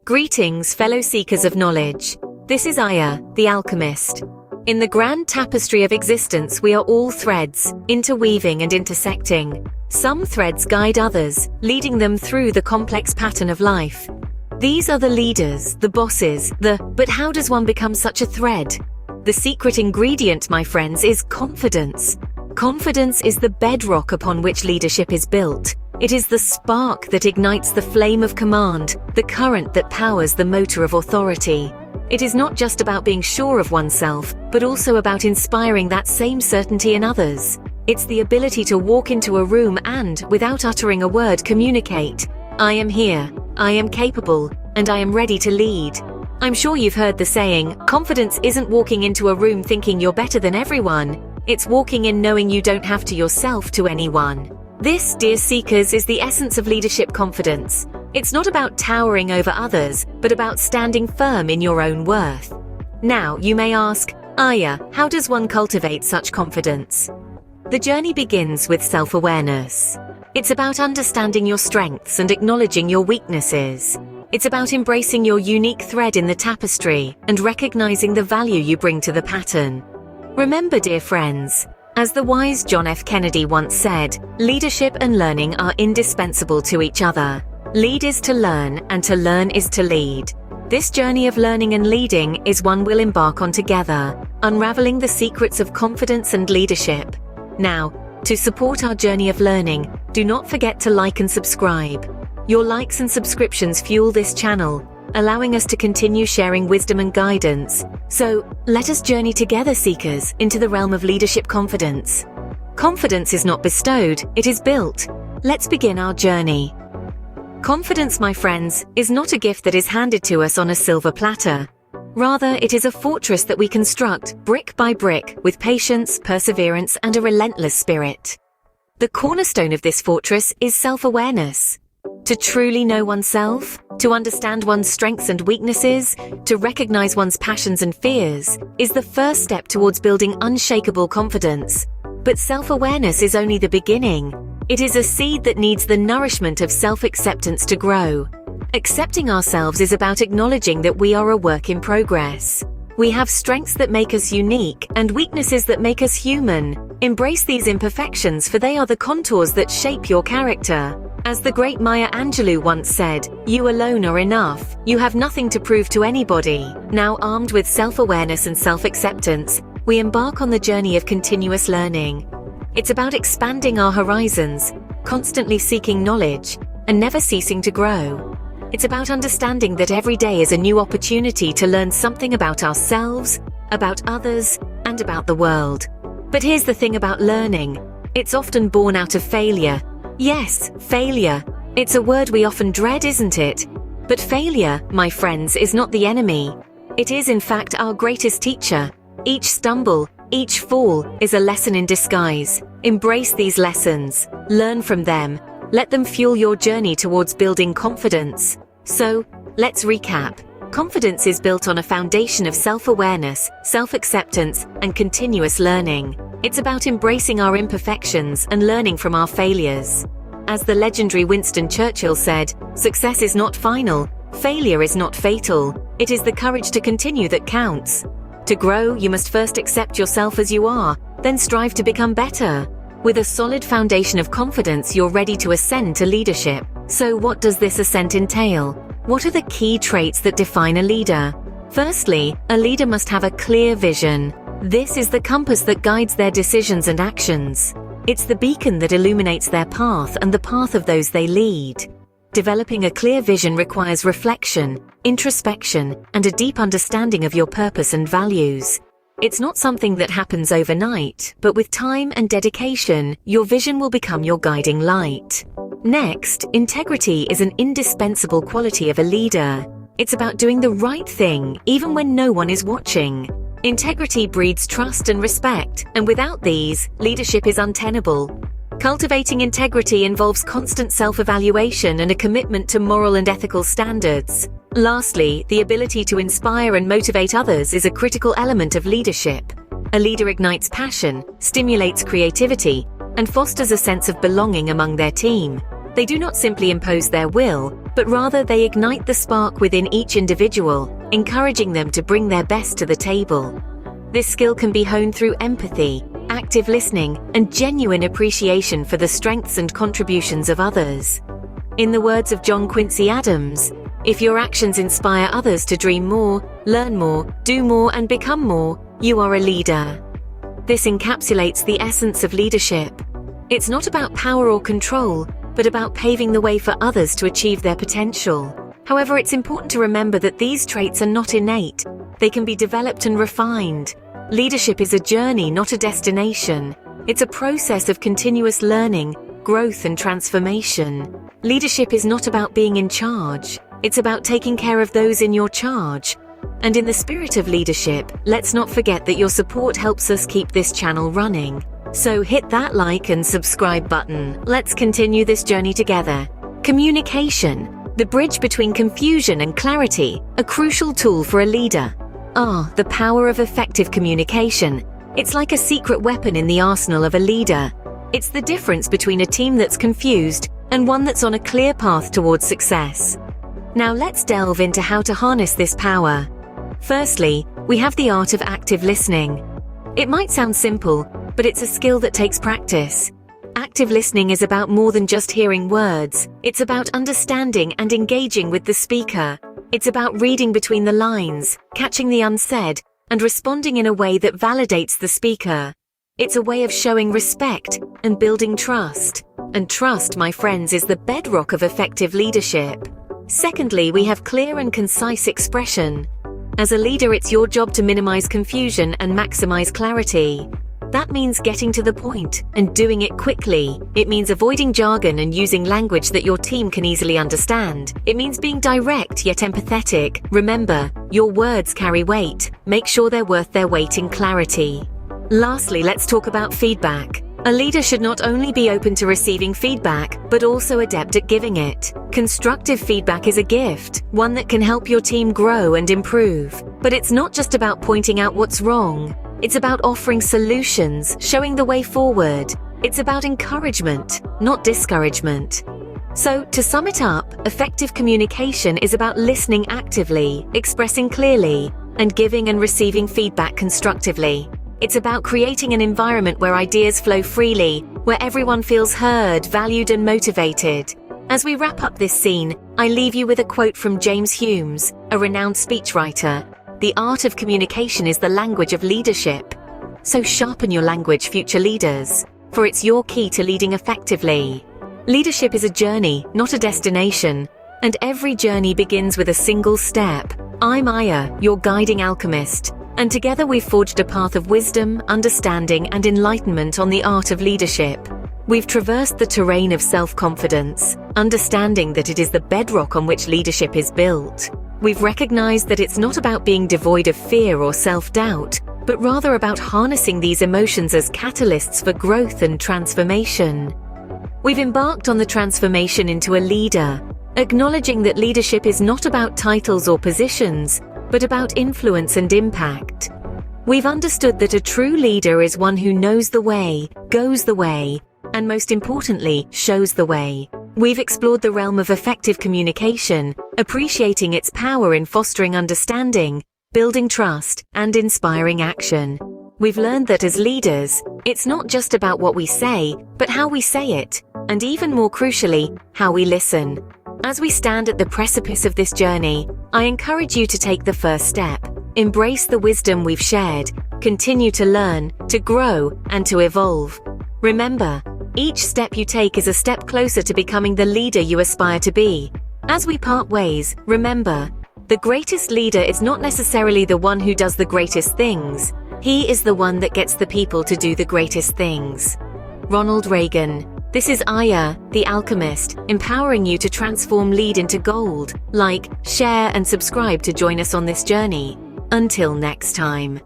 Greetings, fellow seekers of knowledge. This is Aya, the alchemist. In the grand tapestry of existence, we are all threads, interweaving and intersecting. Some threads guide others, leading them through the complex pattern of life. These are the leaders, the bosses, but how does one become such a thread? The secret ingredient, my friends, is confidence. Confidence is the bedrock upon which leadership is built. It is the spark that ignites the flame of command, the current that powers the motor of authority. It is not just about being sure of oneself, but also about inspiring that same certainty in others. It's the ability to walk into a room and, without uttering a word, communicate. I am here, I am capable, and I am ready to lead. I'm sure you've heard the saying, confidence isn't walking into a room thinking you're better than everyone. It's walking in knowing you don't have to yourself to anyone. This, dear seekers, is the essence of leadership confidence. It's not about towering over others, but about standing firm in your own worth. Now, you may ask, Aya, how does one cultivate such confidence? The journey begins with self-awareness. It's about understanding your strengths and acknowledging your weaknesses. It's about embracing your unique thread in the tapestry and recognizing the value you bring to the pattern. Remember, dear friends, as the wise John F. Kennedy once said, leadership and learning are indispensable to each other. Lead is to learn, and to learn is to lead. This journey of learning and leading is one we'll embark on together, unraveling the secrets of confidence and leadership. Now, to support our journey of learning, do not forget to like and subscribe. Your likes and subscriptions fuel this channel, allowing us to continue sharing wisdom and guidance. So, let us journey together, seekers, into the realm of leadership confidence. Confidence is not bestowed, it is built. Let's begin our journey. Confidence, my friends, is not a gift that is handed to us on a silver platter. Rather, it is a fortress that we construct brick by brick with patience, perseverance, and a relentless spirit. The cornerstone of this fortress is self-awareness. To truly know oneself, to understand one's strengths and weaknesses, to recognize one's passions and fears, is the first step towards building unshakable confidence. But self-awareness is only the beginning. It is a seed that needs the nourishment of self-acceptance to grow. Accepting ourselves is about acknowledging that we are a work in progress. We have strengths that make us unique and weaknesses that make us human. Embrace these imperfections, for they are the contours that shape your character. As the great Maya Angelou once said, you alone are enough. You have nothing to prove to anybody. Now, armed with self-awareness and self-acceptance, we embark on the journey of continuous learning. It's about expanding our horizons, constantly seeking knowledge, and never ceasing to grow. It's about understanding that every day is a new opportunity to learn something about ourselves, about others, and about the world. But here's the thing about learning. It's often born out of failure. Yes, failure. It's a word we often dread, isn't it? But failure, my friends, is not the enemy. It is, in fact, our greatest teacher. Each stumble, each fall, is a lesson in disguise. Embrace these lessons. Learn from them. Let them fuel your journey towards building confidence. So, let's recap. Confidence is built on a foundation of self-awareness, self-acceptance, and continuous learning. It's about embracing our imperfections and learning from our failures. As the legendary Winston Churchill said, success is not final, failure is not fatal. It is the courage to continue that counts. To grow, you must first accept yourself as you are, then strive to become better. With a solid foundation of confidence, you're ready to ascend to leadership. So what does this ascent entail? What are the key traits that define a leader? Firstly, a leader must have a clear vision. This is the compass that guides their decisions and actions. It's the beacon that illuminates their path and the path of those they lead. Developing a clear vision requires reflection, introspection, and a deep understanding of your purpose and values. It's not something that happens overnight, but with time and dedication, your vision will become your guiding light. Next, integrity is an indispensable quality of a leader. It's about doing the right thing, even when no one is watching. Integrity breeds trust and respect, and without these, leadership is untenable. Cultivating integrity involves constant self-evaluation and a commitment to moral and ethical standards. Lastly, the ability to inspire and motivate others is a critical element of leadership. A leader ignites passion, stimulates creativity, and fosters a sense of belonging among their team. They do not simply impose their will, but rather they ignite the spark within each individual, encouraging them to bring their best to the table. This skill can be honed through empathy, active listening, and genuine appreciation for the strengths and contributions of others. In the words of John Quincy Adams, if your actions inspire others to dream more, learn more, do more, and become more, you are a leader. This encapsulates the essence of leadership. It's not about power or control, but about paving the way for others to achieve their potential. However, it's important to remember that these traits are not innate. They can be developed and refined. Leadership is a journey, not a destination. It's a process of continuous learning, growth, and transformation. Leadership is not about being in charge. It's about taking care of those in your charge. And in the spirit of leadership, let's not forget that your support helps us keep this channel running. So hit that like and subscribe button. Let's continue this journey together. Communication, the bridge between confusion and clarity, a crucial tool for a leader. The power of effective communication. It's like a secret weapon in the arsenal of a leader. It's the difference between a team that's confused and one that's on a clear path towards success. Now let's delve into how to harness this power. Firstly, we have the art of active listening. It might sound simple, but it's a skill that takes practice. Active listening is about more than just hearing words. It's about understanding and engaging with the speaker. It's about reading between the lines, catching the unsaid, and responding in a way that validates the speaker. It's a way of showing respect and building trust. And trust, my friends, is the bedrock of effective leadership. Secondly, we have clear and concise expression. As a leader, it's your job to minimize confusion and maximize clarity. That means getting to the point and doing it quickly. It means avoiding jargon and using language that your team can easily understand. It means being direct yet empathetic. Remember, your words carry weight. Make sure they're worth their weight in clarity. Lastly, let's talk about feedback. A leader should not only be open to receiving feedback, but also adept at giving it. Constructive feedback is a gift, one that can help your team grow and improve. But it's not just about pointing out what's wrong. It's about offering solutions, showing the way forward. It's about encouragement, not discouragement. So, to sum it up, effective communication is about listening actively, expressing clearly, and giving and receiving feedback constructively. It's about creating an environment where ideas flow freely, where everyone feels heard, valued, and motivated. As we wrap up this scene, I leave you with a quote from James Humes, a renowned speechwriter. The art of communication is the language of leadership. So sharpen your language, future leaders, for it's your key to leading effectively. Leadership is a journey, not a destination, and every journey begins with a single step. I'm Aya, your guiding alchemist, and together we've forged a path of wisdom, understanding, and enlightenment on the art of leadership. We've traversed the terrain of self-confidence, understanding that it is the bedrock on which leadership is built. We've recognized that it's not about being devoid of fear or self-doubt, but rather about harnessing these emotions as catalysts for growth and transformation. We've embarked on the transformation into a leader, acknowledging that leadership is not about titles or positions, but about influence and impact. We've understood that a true leader is one who knows the way, goes the way, and most importantly, shows the way. We've explored the realm of effective communication, appreciating its power in fostering understanding, building trust, and inspiring action. We've learned that as leaders, it's not just about what we say, but how we say it, and even more crucially, how we listen. As we stand at the precipice of this journey, I encourage you to take the first step. Embrace the wisdom we've shared, continue to learn, to grow, and to evolve. Remember, each step you take is a step closer to becoming the leader you aspire to be. As we part ways, remember, the greatest leader is not necessarily the one who does the greatest things. He is the one that gets the people to do the greatest things. Ronald Reagan. This is Aya, the Alchemist, empowering you to transform lead into gold. Like, share, and subscribe to join us on this journey. Until next time.